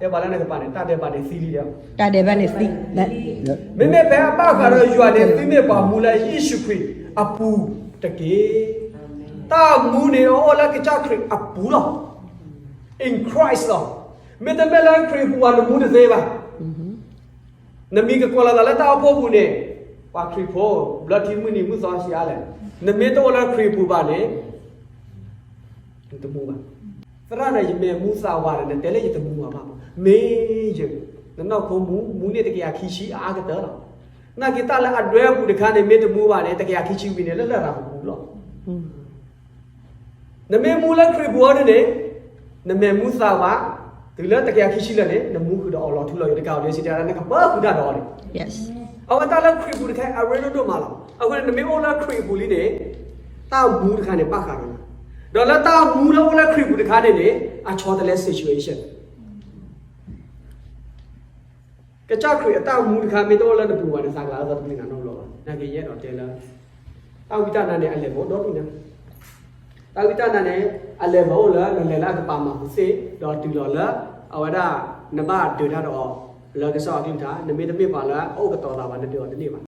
တဲ့ဘာလဲနဲ့ကပါနေတာတဲ့ပါနေစီလီတဲ့တာတယ်ဘက်နေစီမင်းမဲ့ဘယ်အပကတော့ယူရတယ်သိမဲ့ပါမူလာယေရှုခရစ်အပူတကေတာမူနေအော်လာကချခရစ်အပူလော in Christ လောမေတ္တမလန်ခရစ်ဘူဝါနမူတဲ့သေးပါနမီကကောလာလာတာဖို့ဘူးနေပါခရစ်ဖို့ဘလတ်တီမူနီမူသောရှိရလဲနမေတော်လာခရစ်ဘူပါနေတမူပါသရနာယမေမူစာဝါရနဲ့တဲလေတမူပါပါမေယနောက်ခုံမူနေတကယ်ခီရှိအားကတဲ့လားနာကိတလာအဒွဲဘူးတခါနေမေတမူပါနေတကယ်ခီရှိပြီးနေလက်လက်တာဘူးလို့နမေမူလာခရစ်ဘူဝါနေနမေမူစာဝါဒီလက်တကယ်ခီရှိလက်နေနမူခုတော့အော်လောထူလို့ရတကောက်လေးစီတာနဲ့ကဘာခုတာတော့လေ yes အော်တာလာခရစ်ဘူးတခါအရနိုတော့မလားအခုနမေအော်လာခရစ်ဘူးလေးနေတာမူတခါနေပတ်ခါနေဒေါ်လာတာမူလောလာခရစ်ဘူးတခါနေနေအချောတလဲ situation ကကြခရစ်အတာမူတခါမေတော့လာတဲ့ဘူဝါနဲ့စားလာတော့ပြင်နော်လောနာကြီးရဲ့တော့တဲလာတာဝိတနာနဲ့အလဲဘောတော့ပြင်တာဝိတနာနဲ့အလဲဘောလာလဲလာကပါမှာစေတော့တူလောလာအဝဒနဘဒေတာတော့လောကစောအကိတာနမေတမေပါလာဩကတော်တာပါနဲ့တော့ဒီနေ့ပါ